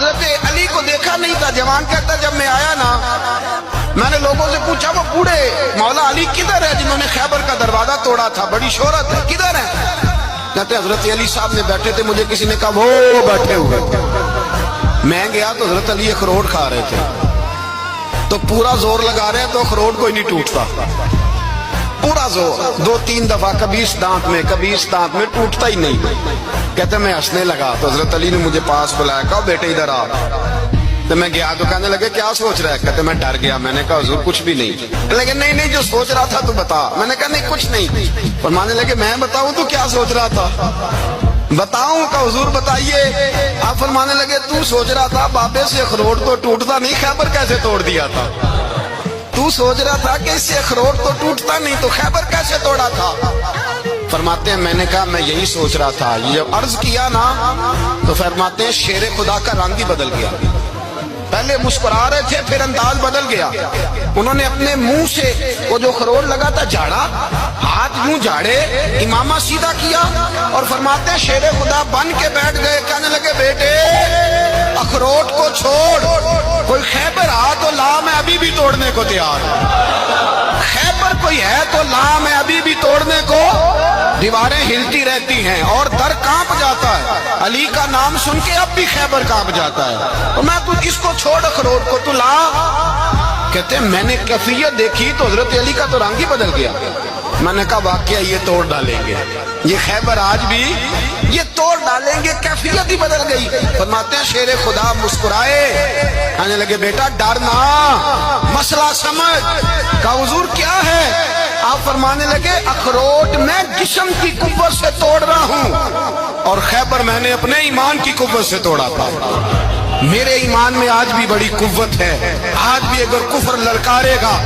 حضرت علی کو دیکھا نہیں تھا. جوان کہتا جب میں آیا نا میں نے لوگوں سے پوچھا وہ بوڑھے مولا علی کدھر ہے جنہوں نے خیبر کا دروازہ توڑا تھا, بڑی شہرت ہے, کدھر ہے؟ کہتے حضرت علی صاحب نے بیٹھے تھے, مجھے کسی نے کہا وہ بیٹھے ہوئے. میں گیا تو حضرت علی اخروٹ کھا رہے تھے, تو پورا زور لگا رہے ہیں تو اخروٹ کوئی نہیں ٹوٹتا, پورا زور 2-3 دفعہ, کبھی اس دانت میں کبھی اس دانت میں, ٹوٹتا ہی نہیں. کہتے میں ہنسنے لگا تو حضرت علی نے مجھے پاس بلایا, کہا بیٹے ادھر آ. تو میں گیا تو کہنے لگے کیا سوچ رہا ہے؟ کہتے میں ڈر گیا. میں نے کہا حضور کچھ بھی نہیں. لیکن نہیں جو سوچ رہا تھا تو بتا. میں نے کہا نہیں کچھ نہیں. فرمانے لگے میں بتاؤں تو کیا سوچ رہا تھا؟ بتاؤں؟ کہ حضور بتائیے. آپ فرمانے لگے تو سوچ رہا تھا بابے سے اخروٹ تو ٹوٹتا نہیں, خیبر کیسے توڑ دیا تھا؟ تو سوچ رہا تھا کہ اس سے اخروٹ تو ٹوٹتا نہیں تو خیبر کیسے توڑا تھا؟ فرماتے ہیں میں نے کہا میں یہی سوچ رہا تھا. یہ عرض کیا نا تو فرماتے ہیں شیر خدا کا رنگ ہی بدل گیا. پہلے مسکرا رہے تھے پھر انداز بدل گیا. انہوں نے اپنے منہ سے وہ جو خروٹ لگا تھا جھاڑا, ہاتھ منہ جھاڑے, امامہ سیدھا کیا اور فرماتے ہیں شیر خدا بن کے بیٹھ گئے. کہنے لگے بیٹے اخروٹ کو چھوڑ, کوئی خیبر آ تو لا, میں ابھی بھی توڑنے کو تیار ہوں. خیبر کوئی ہے تو لا, میں ابھی بھی توڑنے کو. دیواریں ہلتی رہتی ہیں اور در کانپ جاتا ہے. علی کا نام سن کے اب بھی خیبر کانپ جاتا ہے. تو میں تو اس کو چھوڑ اخروٹ کو تو لا. کہتے ہیں میں نے کیفیت دیکھی تو حضرت علی کا تو رنگ ہی بدل گیا. میں نے کہا واقعہ یہ توڑ ڈالیں گے, یہ خیبر آج بھی یہ توڑ ڈالیں گے, کیفیت ہی بدل گئی. فرماتے ہیں شیر خدا مسکرائے, کہنے لگے بیٹا ڈرنا, مسئلہ سمجھ. کہا حضور کیا ہے؟ آپ فرمانے لگے اخروٹ میں جسم کی قوت سے توڑ رہا ہوں اور خیبر میں نے اپنے ایمان کی قوت سے توڑا تھا. میرے ایمان میں آج بھی بڑی قوت ہے. آج بھی اگر کفر للکارے گا,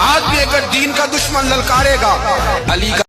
آج بھی اگر دین کا دشمن للکارے گا, علی کا